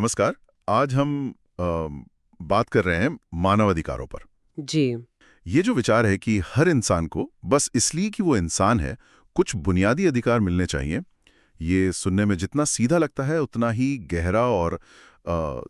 नमस्कार। आज हम बात कर रहे हैं मानव अधिकारों पर। जी। ये जो विचार है कि हर इंसान को बस इसलिए कि वो इंसान है कुछ बुनियादी अधिकार मिलने चाहिए, ये सुनने में जितना सीधा लगता है उतना ही गहरा और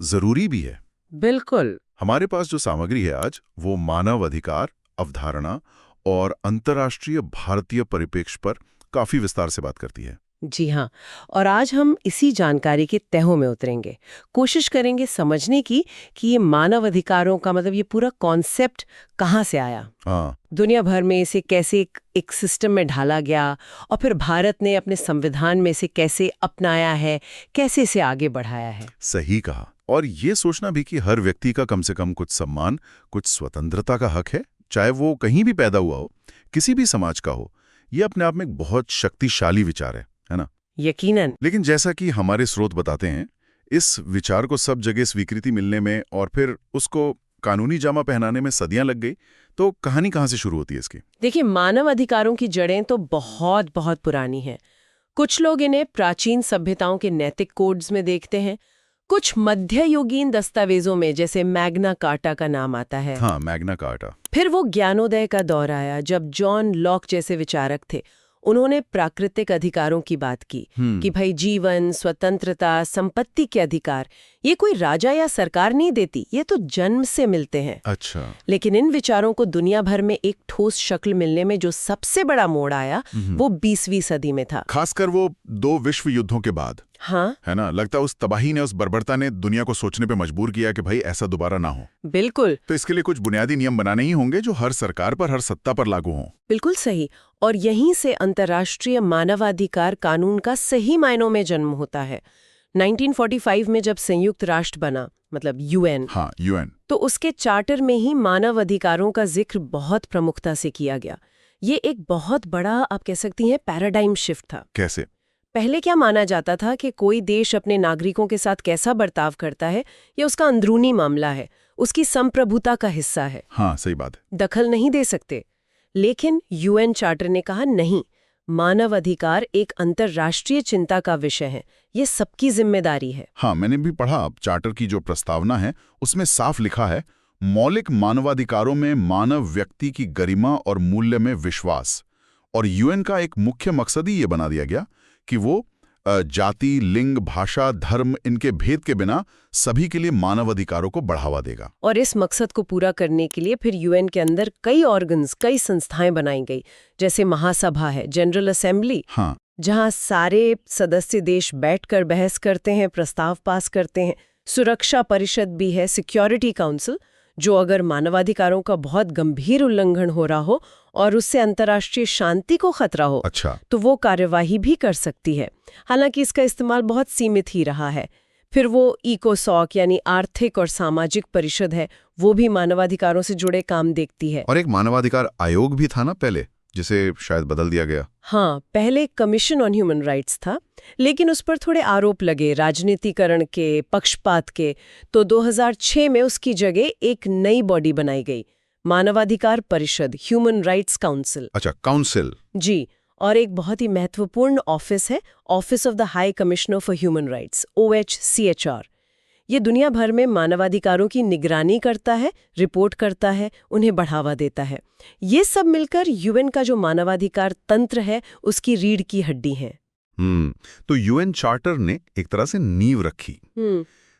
जरूरी भी है। बिल्कुल। हमारे पास जो सामग्री है आज वो मानव अधिकार अवधारणा और अंतर्राष्ट्रीय भारतीय परिप्रेक्ष्य पर काफी विस्तार से बात करती है। जी हाँ। और आज हम इसी जानकारी के तहों में उतरेंगे, कोशिश करेंगे समझने की कि ये मानव अधिकारों का मतलब ये पूरा कॉन्सेप्ट कहाँ से आया, हाँ, दुनिया भर में इसे कैसे एक सिस्टम में ढाला गया और फिर भारत ने अपने संविधान में इसे कैसे अपनाया है, कैसे इसे आगे बढ़ाया है। सही कहा। और ये सोचना भी कि हर व्यक्ति का कम से कम कुछ सम्मान, कुछ स्वतंत्रता का हक है, चाहे वो कहीं भी पैदा हुआ हो, किसी भी समाज का हो, ये अपने आप में एक बहुत शक्तिशाली विचार है ना? यकीनन। लेकिन जैसा कि हमारे स्रोत बताते हैं, इस विचार को सब जगह स्वीकृति मिलने में और फिर उसको कानूनी जामा पहनाने में सदियां लग गई, तो कहानी कहाँ से शुरू होती है इसकी? देखिए, मानव अधिकारों की जड़ें तो बहुत बहुत पुरानी हैं। कुछ लोग इन्हें प्राचीन सभ्यताओं के नैतिक कोड्स में देखते हैं, कुछ मध्ययुगीन दस्तावेजों में, जैसे मैग्ना कार्टा का नाम आता है। हाँ, मैग्ना कार्टा। फिर वो ज्ञानोदय का दौर आया जब जॉन लॉक जैसे विचारक थे, उन्होंने प्राकृतिक अधिकारों की बात की कि भाई जीवन, स्वतंत्रता, संपत्ति के अधिकार ये कोई राजा या सरकार नहीं देती, ये तो जन्म से मिलते हैं। अच्छा। लेकिन इन विचारों को दुनिया भर में एक ठोस शक्ल मिलने में जो सबसे बड़ा मोड़ आया वो 20वीं सदी में था। खासकर वो 2 विश्व युद्धों के बाद, हाँ, है ना? लगता है उस तबाही ने, उस बर्बरता ने दुनिया को सोचने पे मजबूर किया कि भाई ऐसा दोबारा ना हो। बिल्कुल। तो इसके लिए कुछ बुनियादी नियम बनाने ही होंगे जो हर सरकार पर, हर सत्ता पर लागू हों। बिल्कुल सही। और यहीं से अंतर्राष्ट्रीय मानवाधिकार कानून का सही मायनों में जन्म होता है। 1945 में जब संयुक्त राष्ट्र बना, मतलब यूएन, हाँ, यूएन, तो उसके चार्टर में ही मानव अधिकारों का जिक्र बहुत प्रमुखता से किया गया। ये एक बहुत बड़ा, आप कह सकती हैं, पैराडाइम शिफ्ट था। कैसे? पहले क्या माना जाता था कि कोई देश अपने नागरिकों के साथ कैसा बर्ताव करता है ये उसका अंदरूनी मामला है, उसकी संप्रभुता का हिस्सा है। हाँ, सही बात है। दखल नहीं दे सकते। लेकिन यूएन चार्टर ने कहा नहीं, मानव अधिकार एक अंतर्राष्ट्रीय चिंता का विषय है, ये सबकी जिम्मेदारी है। हाँ, मैंने भी पढ़ा, अब चार्टर की जो प्रस्तावना है उसमें साफ लिखा है, मौलिक मानवाधिकारों में मानव व्यक्ति की गरिमा और मूल्य में विश्वास। और यूएन का एक मुख्य मकसद ही ये बना दिया गया कि वो जाति, लिंग, भाषा, धर्म इनके भेद के बिना सभी के लिए मानव अधिकारों को बढ़ावा देगा। और इस मकसद को पूरा करने के लिए फिर यूएन के अंदर कई ऑर्गन्स, कई संस्थाएं बनाई गई, जैसे महासभा है, जनरल असेंबली, हाँ, जहां सारे सदस्य देश बैठकर बहस करते हैं, प्रस्ताव पास करते हैं। सुरक्षा परिषद भी है, सिक्योरिटी काउंसिल, जो अगर मानवाधिकारों का बहुत गंभीर उल्लंघन हो रहा हो और उससे अंतर्राष्ट्रीय शांति को खतरा हो, अच्छा, तो वो कार्यवाही भी कर सकती है। हालांकि इसका इस्तेमाल बहुत सीमित ही रहा है। फिर वो इकोसॉक यानी आर्थिक और सामाजिक परिषद है, वो भी मानवाधिकारों से जुड़े काम देखती है। और एक मानवाधिकार आयोग भी था ना पहले, जिसे शायद बदल दिया गया। हाँ, पहले कमीशन ऑन ह्यूमन राइट्स था, लेकिन उस पर थोड़े आरोप लगे राजनीतिकरण के, पक्षपात के, तो 2006 में उसकी जगह एक नई बॉडी बनाई गई, मानवाधिकार परिषद, ह्यूमन राइट्स काउंसिल। अच्छा, काउंसिल। जी। और एक बहुत ही महत्वपूर्ण ऑफिस है, office of the high commissioner for human rights, OHCHR। ये दुनिया भर में मानवाधिकारों की निगरानी करता है, रिपोर्ट करता है, उन्हें बढ़ावा देता है। ये सब मिलकर यूएन का जो मानवाधिकार तंत्र है उसकी रीढ़ की हड्डी है। तो यूएन चार्टर ने एक तरह से नींव रखी।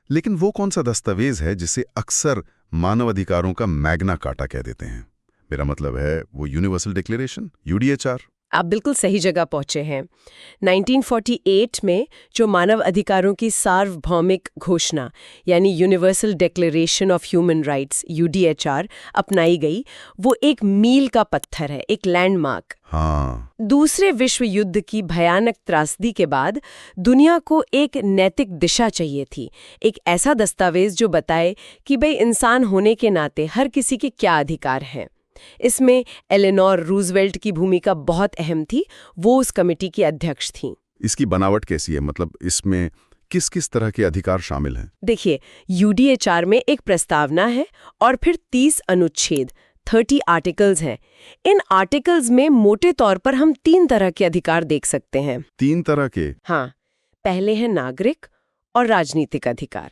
लेकिन वो कौन सा दस्तावेज है जिसे अक्सर मानवाधिकारों का मैग्ना कार्टा कह देते हैं? मेरा मतलब है वो यूनिवर्सल डिक्लेरेशन, UDHR। आप बिल्कुल सही जगह पहुंचे हैं। 1948 में जो मानव अधिकारों की सार्वभौमिक घोषणा यानी universal declaration of human rights, UDHR, अपनाई गई, वो एक मील का पत्थर है, एक लैंडमार्क। हाँ, दूसरे विश्व युद्ध की भयानक त्रासदी के बाद दुनिया को एक नैतिक दिशा चाहिए थी, एक ऐसा दस्तावेज जो बताए कि भाई इंसान होने के नाते हर किसी के क्या अधिकार हैं। इसमें एलेनोर रूजवेल्ट की भूमिका बहुत अहम थी, वो उस कमेटी की अध्यक्ष थीं। इसकी बनावट कैसी है? मतलब इसमें किस किस तरह के अधिकार शामिल हैं? देखिए, UDHR में एक प्रस्तावना है और फिर 30 अनुच्छेद, 30 आर्टिकल्स हैं। इन आर्टिकल्स में मोटे तौर पर हम 3 तरह के अधिकार देख सकते हैं। 3 तरह के? हाँ, पहले है नागरिक और राजनीतिक अधिकार,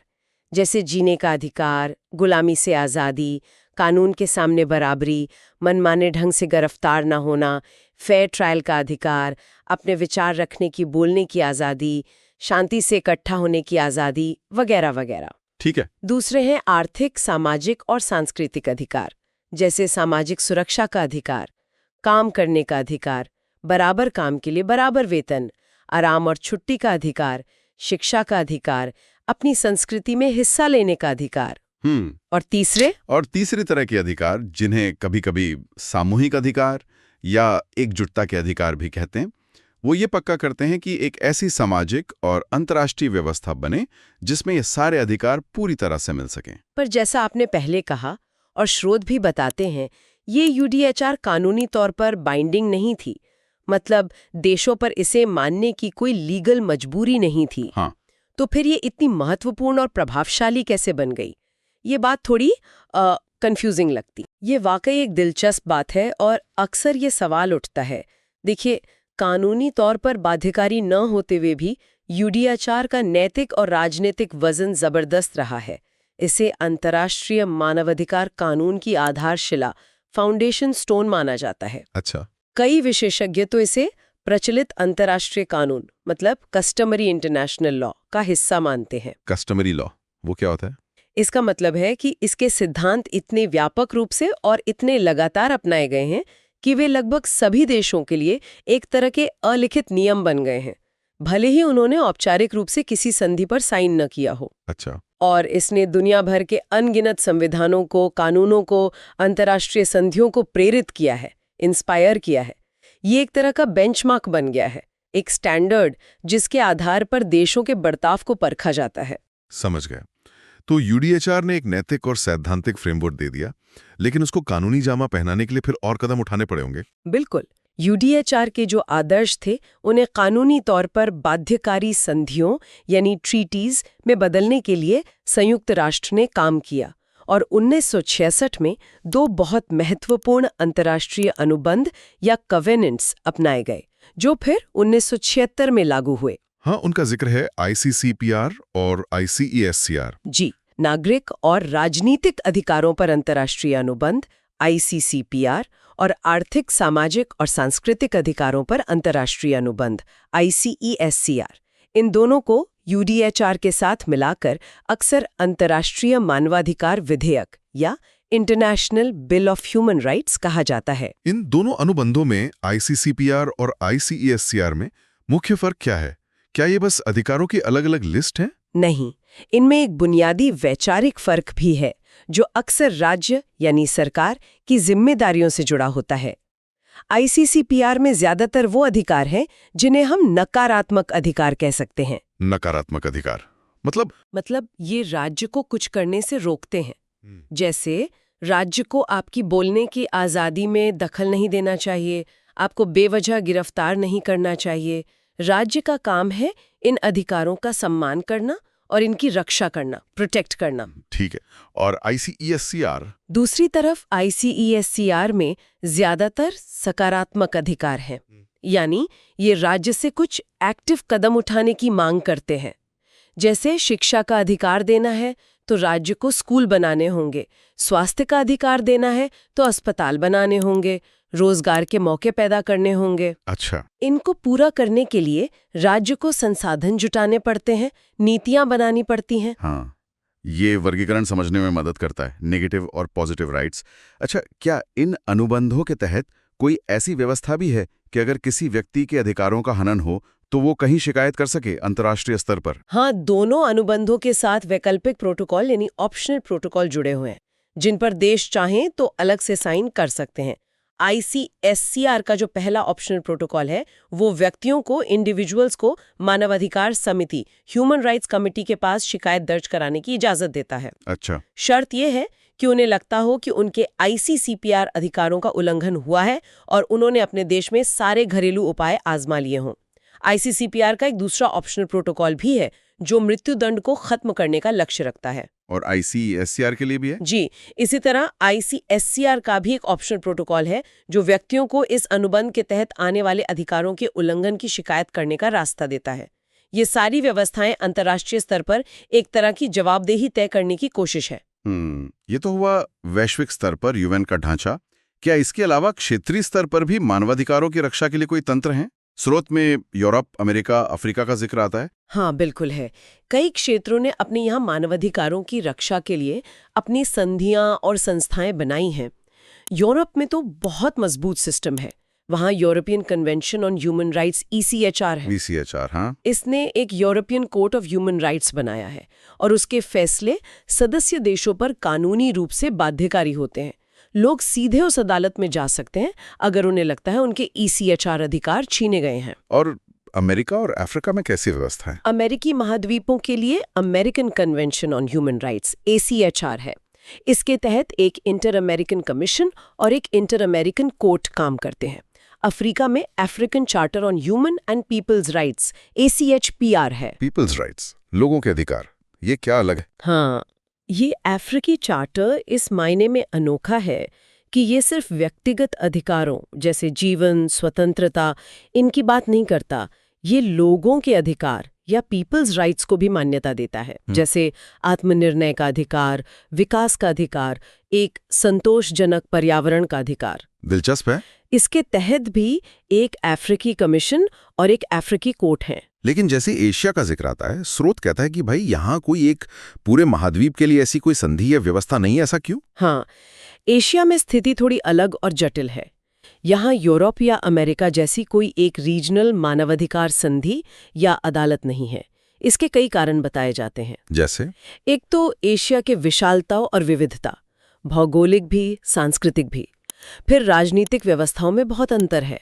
जैसे जीने का अधिकार, गुलामी से आज़ादी, कानून के सामने बराबरी, मनमाने ढंग से गिरफ्तार न होना, फेयर ट्रायल का अधिकार, अपने विचार रखने की, बोलने की आज़ादी, शांति से इकट्ठा होने की आज़ादी, वगैरह वगैरह। ठीक है। दूसरे हैं आर्थिक, सामाजिक और सांस्कृतिक अधिकार, जैसे सामाजिक सुरक्षा का अधिकार, काम करने का अधिकार, बराबर काम के लिए बराबर वेतन, आराम और छुट्टी का अधिकार, शिक्षा का अधिकार, अपनी संस्कृति में हिस्सा लेने का अधिकार। और तीसरी तरह के अधिकार, जिन्हें कभी-कभी सामूहिक अधिकार या एकजुटता के अधिकार भी कहते हैं, वो ये पक्का करते हैं कि एक ऐसी सामाजिक और अंतर्राष्ट्रीय व्यवस्था बने जिसमें ये सारे अधिकार पूरी तरह से मिल सकें। पर जैसा आपने पहले कहा और स्रोत भी बताते हैं, ये यूडीएचआर कानूनी तौर पर बाइंडिंग नहीं थी, मतलब देशों पर इसे मानने की कोई लीगल मजबूरी नहीं थी। हाँ। तो फिर ये इतनी महत्वपूर्ण और प्रभावशाली कैसे बन गई? ये बात थोड़ी कंफ्यूजिंग लगती। ये वाकई एक दिलचस्प बात है और अक्सर ये सवाल उठता है। देखिए, कानूनी तौर पर बाध्यकारी न होते हुए भी यूडीएचआर का नैतिक और राजनीतिक वजन जबरदस्त रहा है। इसे अंतर्राष्ट्रीय मानवाधिकार कानून की आधारशिला, फाउंडेशन स्टोन माना जाता है। अच्छा। कई विशेषज्ञ तो इसे प्रचलित अंतर्राष्ट्रीय कानून, मतलब कस्टमरी इंटरनेशनल लॉ का हिस्सा मानते हैं। कस्टमरी लॉ, वो क्या होता है? इसका मतलब है कि इसके सिद्धांत इतने व्यापक रूप से और इतने लगातार अपनाए गए हैं कि वे लगभग सभी देशों के लिए एक तरह के अलिखित नियम बन गए हैं, भले ही उन्होंने औपचारिक रूप से किसी संधि पर साइन न किया हो। अच्छा। और इसने दुनिया भर के अनगिनत संविधानों को, कानूनों को, अंतर्राष्ट्रीय संधियों को प्रेरित किया है, इंस्पायर किया है। ये एक तरह का बेंचमार्क बन गया है, एक स्टैंडर्ड जिसके आधार पर देशों के बर्ताव को परखा जाता है। समझ गया। तो यूडीएचआर ने एक नैतिक और सैद्धांतिक फ्रेमवर्क दे दिया, लेकिन उसको कानूनी जामा पहनाने के लिए फिर और कदम उठाने पड़े होंगे। बिल्कुल। यूडीएचआर के जो आदर्श थे, उन्हें कानूनी तौर पर बाध्यकारी संधियों यानी ट्रीटीज में बदलने के लिए संयुक्त राष्ट्र ने काम किया और 1966 में 2 बहुत महत्वपूर्ण अंतर्राष्ट्रीय अनुबंध या कवेनेंट्स अपनाए गए, जो फिर 1976 में लागू हुए। हाँ, उनका जिक्र है आईसीसीपीआर और आईसीईएससीआर। जी, नागरिक और राजनीतिक अधिकारों पर अंतर्राष्ट्रीय अनुबंध आईसीसीपीआर और आर्थिक, सामाजिक और सांस्कृतिक अधिकारों पर अंतर्राष्ट्रीय अनुबंध आईसीईएससीआर। इन दोनों को यूडीएचआर के साथ मिलाकर अक्सर अंतर्राष्ट्रीय मानवाधिकार विधेयक या international bill of human rights कहा जाता है। इन दोनों अनुबंधों में, आईसीसीपीआर और आईसीईएससीआर में मुख्य फर्क क्या है? क्या ये बस अधिकारों की अलग-अलग लिस्ट है? नहीं, इनमें एक बुनियादी वैचारिक फर्क भी है जो अक्सर राज्य यानी सरकार की जिम्मेदारियों से जुड़ा होता है। आईसीसीपीआर में ज्यादातर वो अधिकार हैं जिन्हें हम नकारात्मक अधिकार कह सकते हैं। नकारात्मक अधिकार मतलब ये राज्य को कुछ करने से रोकते हैं। जैसे राज्य को आपकी बोलने की आज़ादी में दखल नहीं देना चाहिए, आपको बेवजह गिरफ्तार नहीं करना चाहिए। राज्य का काम है इन अधिकारों का सम्मान करना और इनकी रक्षा करना, प्रोटेक्ट करना। ठीक है। और आईसीईएससीआर? दूसरी तरफ आईसीईएससीआर में ज्यादातर सकारात्मक अधिकार हैं, यानी ये राज्य से कुछ एक्टिव कदम उठाने की मांग करते हैं। जैसे शिक्षा का अधिकार देना है तो राज्य को स्कूल बनाने होंगे, स्वास्थ्य का अधिकार देना है तो अस्पताल बनाने होंगे, रोजगार के मौके पैदा करने होंगे। अच्छा। इनको पूरा करने के लिए राज्य को संसाधन जुटाने पड़ते हैं, नीतियां बनानी पड़ती हैं। हाँ, ये वर्गीकरण समझने में मदद करता है, नेगेटिव और पॉजिटिव राइट्स। अच्छा, क्या इन अनुबंधों के तहत कोई ऐसी व्यवस्था भी है कि अगर किसी व्यक्ति के अधिकारों का हनन हो तो वो कहीं शिकायत कर सके अंतर्राष्ट्रीय स्तर पर? हाँ, दोनों अनुबंधों के साथ वैकल्पिक प्रोटोकॉल यानी ऑप्शनल प्रोटोकॉल जुड़े हुए हैं, जिन पर देश चाहें तो अलग से साइन कर सकते हैं। आईसीएससीआर का जो पहला ऑप्शनल प्रोटोकॉल है, वो व्यक्तियों को, इंडिविजुअल्स को मानवाधिकार समिति, ह्यूमन राइट्स कमेटी के पास शिकायत दर्ज कराने की इजाजत देता है। अच्छा। शर्त यह है कि उन्हें लगता हो कि उनके आईसीसीपीआर अधिकारों का उल्लंघन हुआ है और उन्होंने अपने देश में सारे घरेलू उपाय आजमा लिए हों। आईसीसीपीआर का एक दूसरा ऑप्शनल प्रोटोकॉल भी है जो मृत्युदंड को खत्म करने का लक्ष्य रखता है। और आईसीएससीआर के लिए भी है? जी, इसी तरह आईसीएससीआर का भी एक ऑप्शनल प्रोटोकॉल है जो व्यक्तियों को इस अनुबंध के तहत आने वाले अधिकारों के उल्लंघन की शिकायत करने का रास्ता देता है। ये सारी व्यवस्थाएं अंतर्राष्ट्रीय स्तर पर एक तरह की जवाबदेही तय करने की कोशिश है। ये तो हुआ वैश्विक स्तर पर यूएन का ढांचा। क्या इसके अलावा क्षेत्रीय स्तर पर भी मानवाधिकारों की रक्षा के लिए कोई तंत्र हैं? स्रोत में यूरोप, अमेरिका, अफ्रीका का जिक्र आता है। हाँ, बिल्कुल है। कई क्षेत्रों ने अपने यहाँ मानवाधिकारों की रक्षा के लिए अपनी संधियां और संस्थाएं बनाई हैं। यूरोप में तो बहुत मजबूत सिस्टम है। वहाँ European convention on human rights ECHR है। ECHR, हाँ। इसने एक European court of human rights बनाया है और उसके फैसले सदस्य देशों पर कानूनी रूप से बाध्यकारी होते हैं। लोग सीधे उस अदालत में जा सकते हैं अगर उन्हें लगता है उनके ECHR अधिकार छीने गए हैं। और अमेरिका और अफ्रीका में कैसी व्यवस्था है? अमेरिकी महाद्वीपों के लिए American convention on human rights ACHR है। इसके तहत एक इंटर अमेरिकन कमीशन और एक इंटर अमेरिकन कोर्ट काम करते हैं। अफ्रीका में African charter on human and peoples rights ACHPR है। पीपल्स राइट्स, लोगों के अधिकार, ये क्या अलग है? हाँ, ये अफ्रीकी चार्टर इस मायने में अनोखा है कि ये सिर्फ व्यक्तिगत अधिकारों जैसे जीवन, स्वतंत्रता, इनकी बात नहीं करता। ये लोगों के अधिकार या पीपल्स राइट्स को भी मान्यता देता है, जैसे आत्मनिर्णय का अधिकार, विकास का अधिकार, एक संतोषजनक पर्यावरण का अधिकार। दिलचस्प है। इसके तहत भी एक अफ्रीकी कमीशन और एक अफ्रीकी कोर्ट हैं। लेकिन जैसे एशिया का जिक्र आता है, स्रोत कहता है कि भाई यहाँ कोई एक पूरे महाद्वीप के लिए ऐसी कोई संधि या व्यवस्था नहीं है, ऐसा क्यों? हाँ, एशिया में स्थिति थोड़ी अलग और जटिल है। यहाँ यूरोप या अमेरिका जैसी कोई एक रीजनल मानवाधिकार संधि या अदालत नहीं है। इसके कई कारण बताए जाते हैं। जैसे? एक तो एशिया के विशालता और विविधता, भौगोलिक भी, सांस्कृतिक भी। फिर राजनीतिक व्यवस्थाओं में बहुत अंतर है।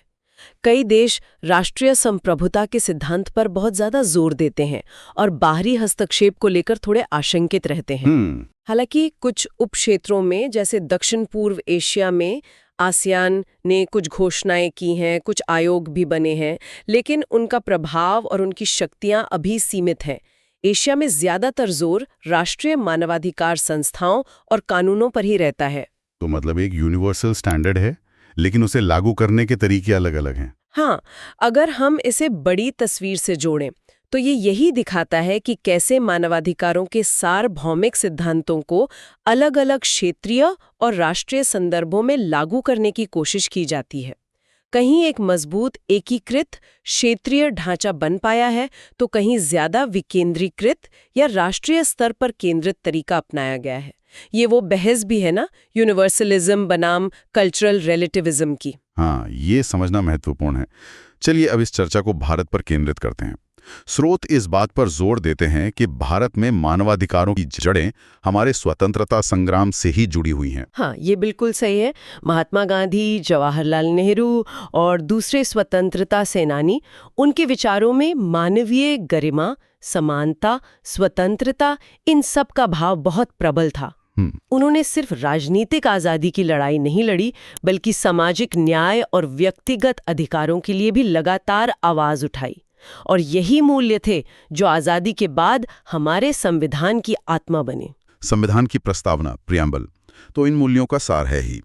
कई देश राष्ट्रीय संप्रभुता के सिद्धांत पर बहुत ज्यादा जोर देते हैं और बाहरी हस्तक्षेप को लेकर थोड़े आशंकित रहते हैं। हालांकि कुछ उपक्षेत्रों में, जैसे दक्षिण पूर्व एशिया में आसियान ने कुछ घोषणाएं की हैं, कुछ आयोग भी बने हैं, लेकिन उनका प्रभाव और उनकी शक्तियां अभी सीमित हैं। एशिया में ज्यादातर जोर राष्ट्रीय मानवाधिकार संस्थाओं और कानूनों पर ही रहता है। तो मतलब एक यूनिवर्सल स्टैंडर्ड है, लेकिन उसे लागू करने के तरीके अलग-अलग हैं। हाँ, अगर हम इसे बड़ी तस्वीर से जोड़ें तो ये यही दिखाता है कि कैसे मानवाधिकारों के सार्वभौमिक सिद्धांतों को अलग-अलग क्षेत्रीय और राष्ट्रीय संदर्भों में लागू करने की कोशिश की जाती है। कहीं एक मजबूत एकीकृत क्षेत्रीय ढांचा बन पाया है, तो कहीं ज्यादा विकेंद्रीकृत या राष्ट्रीय स्तर पर केंद्रित तरीका अपनाया गया है। ये वो बहस भी है ना, यूनिवर्सलिज्म बनाम कल्चरल रिलेटिविज्म की। हाँ, ये समझना महत्वपूर्ण है। चलिए अब इस चर्चा को भारत पर केंद्रित करते हैं। स्रोत इस बात पर जोर देते हैं कि भारत में मानवाधिकारों की जड़ें हमारे स्वतंत्रता संग्राम से ही जुड़ी हुई हैं। हाँ, ये बिल्कुल सही है। महात्मा गांधी, जवाहरलाल नेहरू और दूसरे स्वतंत्रता सेनानी, उनके विचारों में मानवीय गरिमा, समानता, स्वतंत्रता, इन सब का भाव बहुत प्रबल था। उन्होंने सिर्फ राजनीतिक आजादी की लड़ाई नहीं लड़ी, बल्कि सामाजिक न्याय और व्यक्तिगत अधिकारों के लिए भी लगातार आवाज उठाई। और यही मूल्य थे जो आजादी के बाद हमारे संविधान की आत्मा बने। संविधान की प्रस्तावना, प्रियम्बल, तो इन मूल्यों का सार है ही।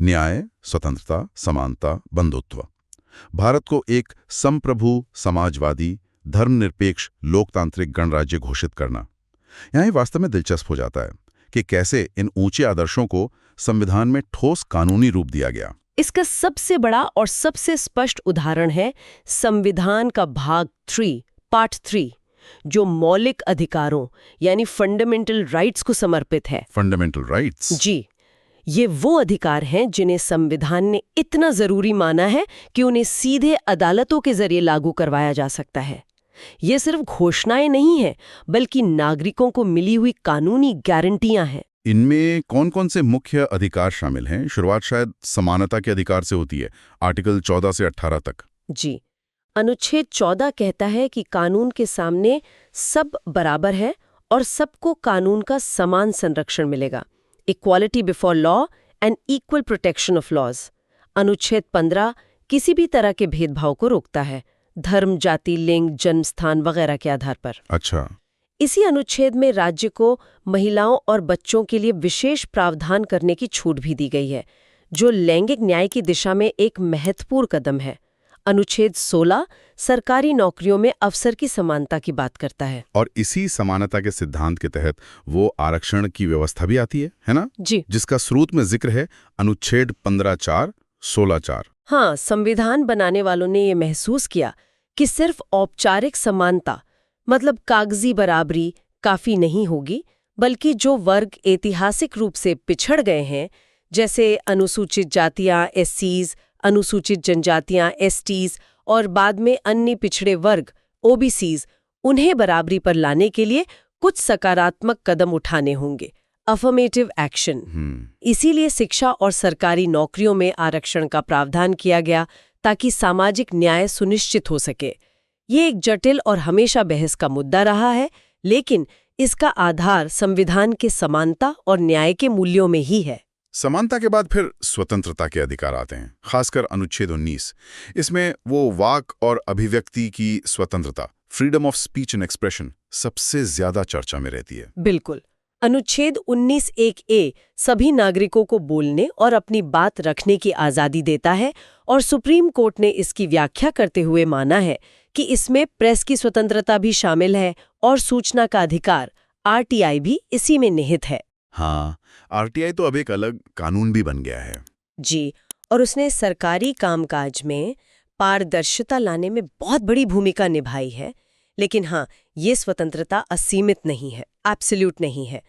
न्याय, स्वतंत्रता, समानता, बंधुत्व। भारत को एक संप्रभु, समाजवादी, धर्मनिरपेक्ष, लोकतांत्रिक गणराज्य घोषित करना। यहाँ ये वास्तव में दिलचस्प हो जाता है कि कैसे इन ऊंचे आदर्शों को संविधान में ठोस कानूनी रूप दिया गया। इसका सबसे बड़ा और सबसे स्पष्ट उदाहरण है संविधान का भाग 3, पार्ट 3, जो मौलिक अधिकारों यानी फंडामेंटल राइट्स को समर्पित है। Fundamental rights? जी, ये वो अधिकार हैं जिन्हें संविधान ने इतना जरूरी माना है कि उन्हें सीधे अदालतों के जरिए लागू करवाया जा सकता है। ये सिर्फ घोषणाएं नहीं हैं, बल्कि नागरिकों को मिली हुई कानूनी गारंटियां हैं। इनमें कौन कौन से मुख्य अधिकार शामिल हैं? शुरुआत शायद समानता के अधिकार से होती है, आर्टिकल 14 से 18 तक। जी, अनुच्छेद 14 कहता है कि कानून के सामने सब बराबर है और सबको कानून का समान संरक्षण मिलेगा। Equality before law and equal protection of laws. अनुच्छेद 15 किसी भी तरह के भेदभाव को रोकता है, धर्म, जाति, लिंग, जन्म स्थान वगैरह के आधार पर। अच्छा। इसी अनुच्छेद में राज्य को महिलाओं और बच्चों के लिए विशेष प्रावधान करने की छूट भी दी गई है, जो लैंगिक न्याय की दिशा में एक महत्वपूर्ण कदम है। अनुच्छेद 16 सरकारी नौकरियों में अफसर की समानता की बात करता है। और इसी समानता के सिद्धांत के तहत वो आरक्षण की व्यवस्था भी आती है ना? जी, जिसका स्रोत में जिक्र है अनुच्छेद 15(4), 16(4). हाँ, संविधान बनाने वालों ने ये महसूस किया कि सिर्फ औपचारिक समानता मतलब कागजी बराबरी काफी नहीं होगी, बल्कि जो वर्ग ऐतिहासिक रूप से पिछड़ गए हैं, जैसे अनुसूचित जातियां एससीज, अनुसूचित जनजातियां एसटीज और बाद में अन्य पिछड़े वर्ग ओबीसीज, उन्हें बराबरी पर लाने के लिए कुछ सकारात्मक कदम उठाने होंगे, अफर्मेटिव एक्शन। इसीलिए शिक्षा और सरकारी नौकरियों में आरक्षण का प्रावधान किया गया ताकि सामाजिक न्याय सुनिश्चित हो सके। ये एक जटिल और हमेशा बहस का मुद्दा रहा है, लेकिन इसका आधार संविधान के समानता और न्याय के मूल्यों में ही है। समानता के बाद फिर स्वतंत्रता के अधिकार आते हैं, खासकर अनुच्छेद 19। इसमें वो वाक और अभिव्यक्ति की स्वतंत्रता, freedom of speech and expression, सबसे ज्यादा चर्चा में रहती है। बिल्कुल। अनुच्छेद 19(1)(a) सभी नागरिकों को बोलने और अपनी बात रखने की आज़ादी देता है और सुप्रीम कोर्ट ने इसकी व्याख्या करते हुए माना है कि इसमें प्रेस की स्वतंत्रता भी शामिल है और सूचना का अधिकार आरटीआई भी इसी में निहित है। हाँ, आरटीआई तो अब एक अलग कानून भी बन गया है। जी, और उसने सरकारी कामकाज में पारदर्शिता लाने में बहुत बड़ी भूमिका निभाई है। लेकिन हाँ, ये स्वतंत्रता असीमित नहीं है, एब्सोल्यूट नहीं है।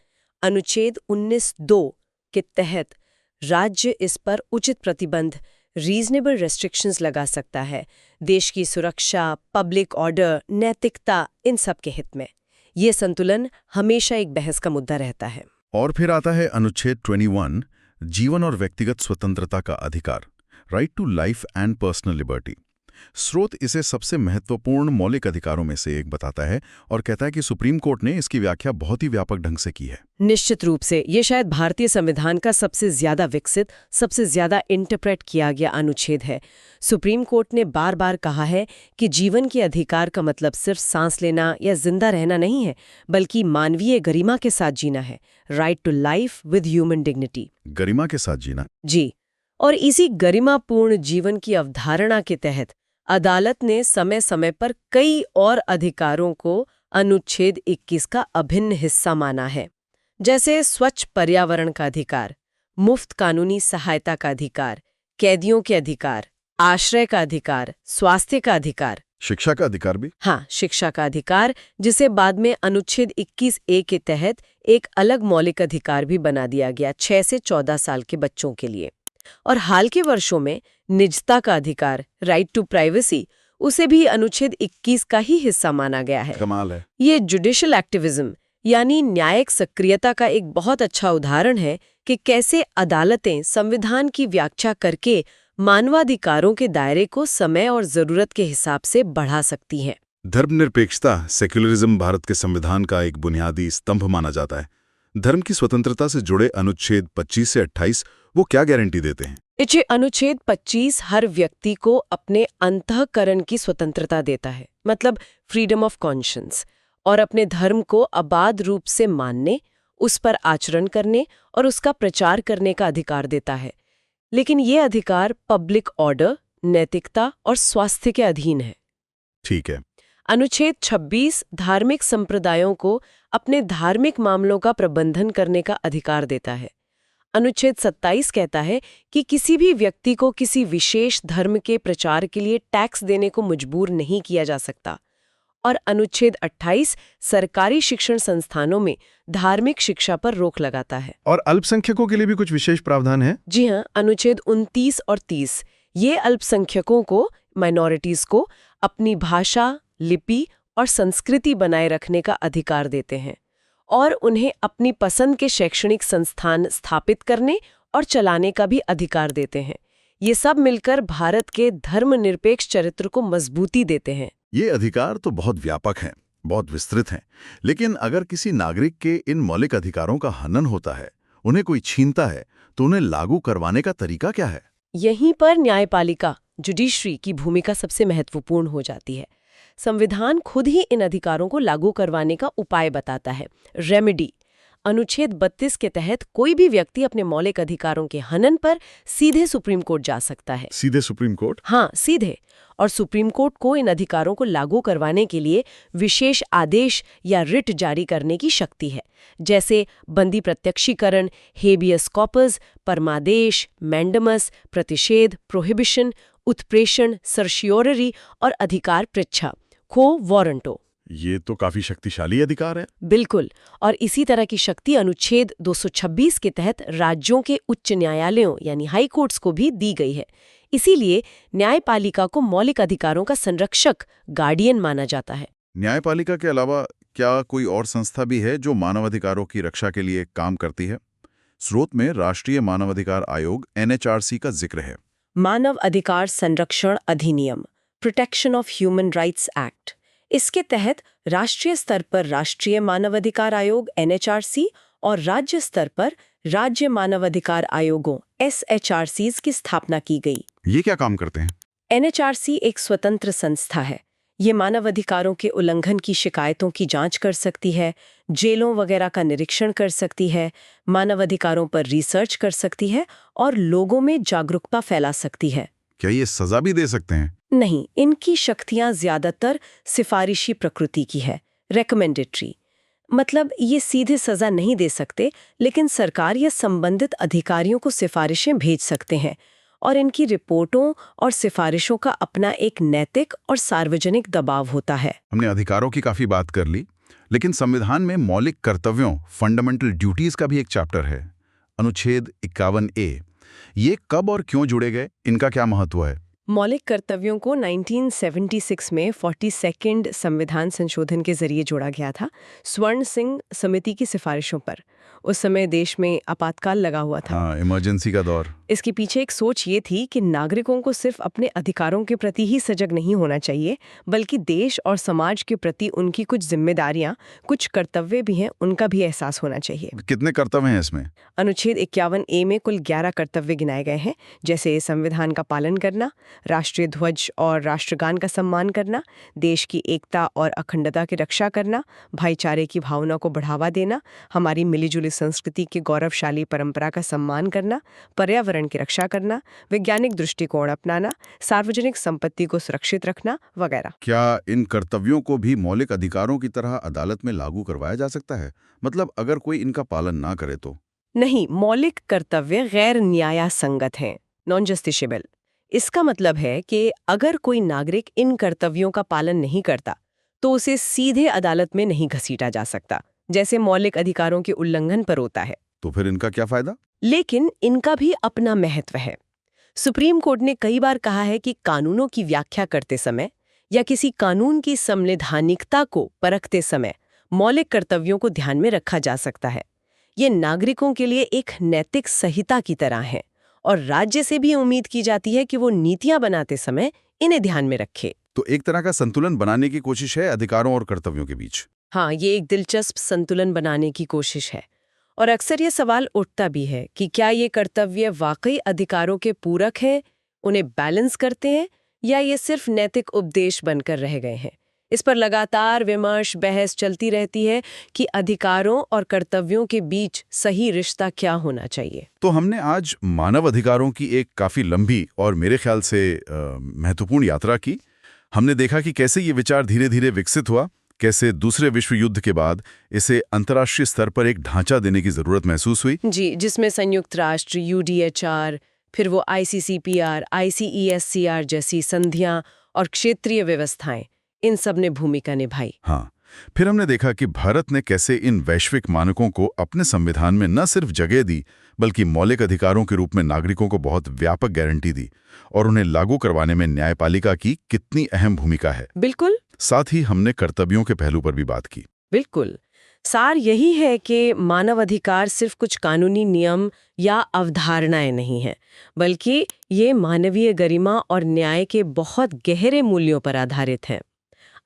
अनुच्छेद 19(2) के तहत राज्य इस पर उचित प्रतिबंध, रीजनेबल रेस्ट्रिक्शंस लगा सकता है, देश की सुरक्षा, पब्लिक ऑर्डर, नैतिकता, इन सब के हित में। ये संतुलन हमेशा एक बहस का मुद्दा रहता है। और फिर आता है अनुच्छेद 21, जीवन और व्यक्तिगत स्वतंत्रता का अधिकार, right to life and personal liberty. स्रोत इसे सबसे महत्वपूर्ण मौलिक अधिकारों में से एक बताता है और कहता है कि सुप्रीम कोर्ट ने इसकी व्याख्या बहुत ही व्यापक ढंग से की है। निश्चित रूप से ये शायद भारतीय संविधान का सबसे ज्यादा विकसित, सबसे ज्यादा इंटरप्रेट किया गया अनुच्छेद है। सुप्रीम कोर्ट ने बार बार कहा है कि जीवन के अधिकार का मतलब सिर्फ सांस लेना या जिंदा रहना नहीं है, बल्कि मानवीय गरिमा के साथ जीना है, right to life with human dignity. गरिमा के साथ जीना। जी, और इसी गरिमापूर्ण जीवन की अवधारणा के तहत अदालत ने समय समय पर कई और अधिकारों को अनुच्छेद 21 का अभिन्न हिस्सा माना है, जैसे स्वच्छ पर्यावरण का अधिकार, मुफ्त कानूनी सहायता का अधिकार, कैदियों के अधिकार, आश्रय का अधिकार, स्वास्थ्य का अधिकार, शिक्षा का अधिकार भी। हाँ, शिक्षा का अधिकार, जिसे बाद में अनुच्छेद 21(a) के तहत एक अलग मौलिक अधिकार भी बना दिया गया 6 से 14 साल के बच्चों के लिए। और हाल के वर्षों में निजता का अधिकार, राइट टू प्राइवेसी, उसे भी अनुच्छेद 21 का ही हिस्सा माना गया है। कमाल है। ये जुडिशियल एक्टिविज्म यानी न्यायिक सक्रियता का एक बहुत अच्छा उदाहरण है कि कैसे अदालतें संविधान की व्याख्या करके मानवाधिकारों के दायरे को समय और जरूरत के हिसाब से बढ़ा सकती हैं। धर्मनिरपेक्षता, सेक्युलरिज्म भारत के संविधान का एक बुनियादी स्तंभ माना जाता है। धर्म की स्वतंत्रता से जुड़े अनुच्छेद 25 से 28 वो क्या गारंटी देते हैं? अनुच्छेद 25 हर व्यक्ति को अपने अंतःकरण की स्वतंत्रता देता है, मतलब फ्रीडम ऑफ कॉन्शियंस, और अपने धर्म को अबाध रूप से मानने, उस पर आचरण करने और उसका प्रचार करने का अधिकार देता है। लेकिन ये अधिकार पब्लिक ऑर्डर, नैतिकता और स्वास्थ्य के अधीन है। ठीक है। अनुच्छेद 26 धार्मिक संप्रदायों को अपने धार्मिक मामलों का प्रबंधन करने का अधिकार देता है। अनुच्छेद 27 कहता है कि किसी भी व्यक्ति को किसी विशेष धर्म के प्रचार के लिए टैक्स देने को मजबूर नहीं किया जा सकता। और अनुच्छेद 28 सरकारी शिक्षण संस्थानों में धार्मिक शिक्षा पर रोक लगाता है। और अल्पसंख्यकों के लिए भी कुछ विशेष प्रावधान है? जी हाँ, अनुच्छेद 29 और 30 ये अल्पसंख्यकों को, माइनॉरिटीज को अपनी भाषा, लिपि और संस्कृति बनाए रखने का अधिकार देते हैं और उन्हें अपनी पसंद के शैक्षणिक संस्थान स्थापित करने और चलाने का भी अधिकार देते हैं। ये सब मिलकर भारत के धर्मनिरपेक्ष चरित्र को मजबूती देते हैं। ये अधिकार तो बहुत व्यापक हैं, बहुत विस्तृत हैं, लेकिन अगर किसी नागरिक के इन मौलिक अधिकारों का हनन होता है, उन्हें कोई छीनता है, तो उन्हें लागू करवाने का तरीका क्या है? यहीं पर न्यायपालिका, जुडिशरी की भूमिका सबसे महत्वपूर्ण हो जाती है। संविधान खुद ही इन अधिकारों को लागू करवाने का उपाय बताता है, रेमेडी। अनुच्छेद 32 के तहत कोई भी व्यक्ति अपने मौलिक अधिकारों के हनन पर सीधे सुप्रीम कोर्ट जा सकता है। सीधे सुप्रीम कोर्ट? हाँ, सीधे। और सुप्रीम कोर्ट को इन अधिकारों को लागू करवाने के लिए विशेष आदेश या रिट जारी करने की शक्ति है, जैसे बंदी प्रत्यक्षीकरण, हेबियस कॉर्पस, परमादेश, मैंडमस, प्रतिषेध, प्रोहिबिशन, उत्प्रेषण, सर्शियोररी और अधिकार पृच्छा, खो वारंटो। ये तो काफी शक्तिशाली अधिकार है। बिल्कुल। और इसी तरह की शक्ति अनुच्छेद 226 के तहत राज्यों के उच्च न्यायालयों यानी हाई कोर्ट्स को भी दी गई है। इसीलिए न्यायपालिका को मौलिक अधिकारों का संरक्षक, गार्डियन माना जाता है। न्यायपालिका के अलावा क्या कोई और संस्था भी है जो मानवाधिकारों की रक्षा के लिए काम करती है? स्रोत में राष्ट्रीय मानवाधिकार आयोग NHRC का जिक्र है। मानव अधिकार संरक्षण अधिनियम, protection of human rights act. इसके तहत राष्ट्रीय स्तर पर राष्ट्रीय मानवाधिकार आयोग NHRC और राज्य स्तर पर राज्य मानवाधिकार आयोगों SHRCs की स्थापना की गई। ये क्या काम करते हैं? NHRC एक स्वतंत्र संस्था है। ये मानवाधिकारों के उल्लंघन की शिकायतों की जांच कर सकती है, जेलों वगैरह का निरीक्षण कर सकती है, मानवाधिकारों पर रिसर्च कर सकती है और लोगों में जागरूकता फैला सकती है। क्या ये सजा भी दे सकते हैं? नहीं, इनकी शक्तियां ज्यादातर सिफारिशी प्रकृति की है, रेकमेंडेटरी। मतलब ये सीधे सजा नहीं दे सकते, लेकिन सरकार या संबंधित अधिकारियों को सिफारिशें भेज सकते हैं और इनकी रिपोर्टों और सिफारिशों का अपना एक नैतिक और सार्वजनिक दबाव होता है। हमने अधिकारों की काफी बात कर ली, लेकिन संविधान में मौलिक कर्तव्यों, फंडामेंटल ड्यूटीज का भी एक चैप्टर है, अनुच्छेद 51A। ये कब और क्यों जुड़े गए? इनका क्या महत्व है? मौलिक कर्तव्यों को 1976 में 42nd संविधान संशोधन के जरिए जोड़ा गया था, स्वर्ण सिंह समिति की सिफारिशों पर। उस समय देश में आपातकाल लगा हुआ था। हाँ, इमरजेंसी का दौर। इसके पीछे एक सोच ये थी कि नागरिकों को सिर्फ अपने अधिकारों के प्रति ही सजग नहीं होना चाहिए, बल्कि देश और समाज के प्रति उनकी कुछ जिम्मेदारियां, कुछ कर्तव्य भी हैं, उनका भी एहसास होना चाहिए। कितने कर्तव्य हैं इसमें? अनुच्छेद 51A में कुल 11 कर्तव्य गिनाए गए हैं, जैसे संविधान का पालन करना, राष्ट्रीय ध्वज और राष्ट्रगान का सम्मान करना, देश की एकता और अखंडता की रक्षा करना, भाईचारे की भावना को बढ़ावा देना, हमारी मिलीजुली संस्कृति की गौरवशाली परंपरा का सम्मान करना, पर्यावरण की रक्षा करना, वैज्ञानिक दृष्टिकोण अपनाना, सार्वजनिक संपत्ति को सुरक्षित रखना वगैरह। क्या इन कर्तव्यों को भी मौलिक अधिकारों की तरह अदालत में लागू करवाया जा सकता है? मतलब अगर कोई इनका पालन ना करे तो? नहीं, मौलिक कर्तव्य गैर न्यायसंगत हैं, नॉन जस्टिसेबल। इसका मतलब है कि अगर कोई नागरिक इन कर्तव्यों का पालन नहीं करता तो उसे सीधे अदालत में नहीं घसीटा जा सकता, जैसे मौलिक अधिकारों के उल्लंघन पर होता है। तो फिर इनका क्या फायदा? लेकिन इनका भी अपना महत्व है। सुप्रीम कोर्ट ने कई बार कहा है कि कानूनों की व्याख्या करते समय या किसी कानून की संवैधानिकता को परखते समय मौलिक कर्तव्यों को ध्यान में रखा जा सकता है। ये नागरिकों के लिए एक नैतिक संहिता की तरह है और राज्य से भी उम्मीद की जाती है कि वो नीतियां बनाते समय इन्हें ध्यान में रखे। तो एक तरह का संतुलन बनाने की कोशिश है अधिकारों और कर्तव्यों के बीच। हाँ, ये एक दिलचस्प संतुलन बनाने की कोशिश है। और अक्सर ये सवाल उठता भी है कि क्या ये कर्तव्य वाकई अधिकारों के पूरक हैं, उन्हें बैलेंस करते हैं, या ये सिर्फ नैतिक उपदेश बनकर रह गए हैं। इस पर लगातार विमर्श, बहस चलती रहती है कि अधिकारों और कर्तव्यों के बीच सही रिश्ता क्या होना चाहिए। तो हमने आज मानव अधिकारों की एक काफी लंबी और मेरे ख्याल से महत्वपूर्ण यात्रा की। हमने देखा कि कैसे ये विचार धीरे धीरे विकसित हुआ, कैसे दूसरे विश्व युद्ध के बाद इसे अंतर्राष्ट्रीय स्तर पर एक ढांचा देने की जरूरत महसूस हुई। जी, जिसमें संयुक्त राष्ट्र, UDHR, फिर वो ICCPR, ICESCR जैसी संधियां और क्षेत्रीय व्यवस्थाएं, इन सब ने भूमिका निभाई। हाँ, फिर हमने देखा कि भारत ने कैसे इन वैश्विक मानकों को अपने संविधान में न सिर्फ जगह दी, बल्कि मौलिक अधिकारों के रूप में नागरिकों को बहुत व्यापक गारंटी दी, और उन्हें लागू करवाने में न्यायपालिका की कितनी अहम भूमिका है। बिल्कुल। साथ ही हमने कर्तव्यों के पहलू पर भी बात की। बिल्कुल। सार यही है कि मानवाधिकार सिर्फ कुछ कानूनी नियम या अवधारणाएं नहीं हैं, बल्कि ये मानवीय गरिमा और न्याय के बहुत गहरे मूल्यों पर आधारित हैं।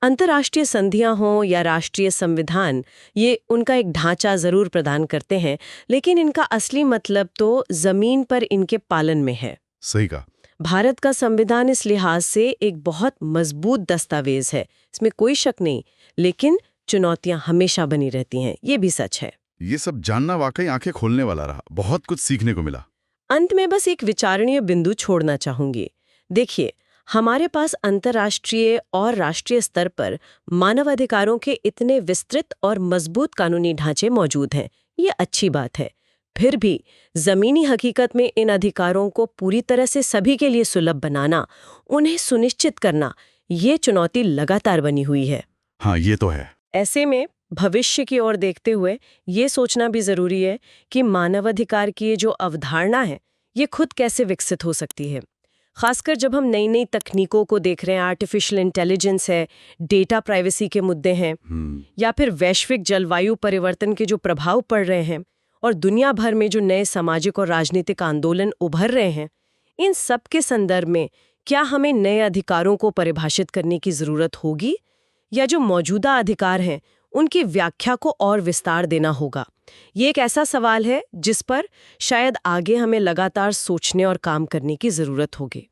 अंतर्राष्ट्रीय संधियां हों या राष्ट्रीय संविधान, ये उनका एक ढांचा जरूर प्रदान करते हैं, लेकिन इनका असली मतलब तो जमीन पर इनके पालन में है। सही कहा। भारत का संविधान इस लिहाज से एक बहुत मजबूत दस्तावेज है, इसमें कोई शक नहीं, लेकिन चुनौतियां हमेशा बनी रहती हैं, ये भी सच है। ये सब जानना वाकई आंखें खोलने वाला रहा, बहुत कुछ सीखने को मिला। अंत में बस एक विचारणीय बिंदु छोड़ना चाहूंगी। देखिए, हमारे पास अंतर्राष्ट्रीय और राष्ट्रीय स्तर पर मानवाधिकारों के इतने विस्तृत और मजबूत कानूनी ढांचे मौजूद हैं, ये अच्छी बात है। फिर भी जमीनी हकीकत में इन अधिकारों को पूरी तरह से सभी के लिए सुलभ बनाना, उन्हें सुनिश्चित करना, ये चुनौती लगातार बनी हुई है। हाँ, ये तो है। ऐसे में भविष्य की ओर देखते हुए ये सोचना भी जरूरी है कि मानवाधिकार की ये जो अवधारणा है, ये खुद कैसे विकसित हो सकती है। खासकर जब हम नई नई तकनीकों को देख रहे हैं, आर्टिफिशियल इंटेलिजेंस है, डेटा प्राइवेसी के मुद्दे हैं, या फिर वैश्विक जलवायु परिवर्तन के जो प्रभाव पड़ रहे हैं, और दुनिया भर में जो नए सामाजिक और राजनीतिक आंदोलन उभर रहे हैं। इन सब के संदर्भ में क्या हमें नए अधिकारों को परिभाषित करने की जरूरत होगी, या जो मौजूदा अधिकार हैं उनकी व्याख्या को और विस्तार देना होगा? ये एक ऐसा सवाल है जिस पर शायद आगे हमें लगातार सोचने और काम करने की जरूरत होगी।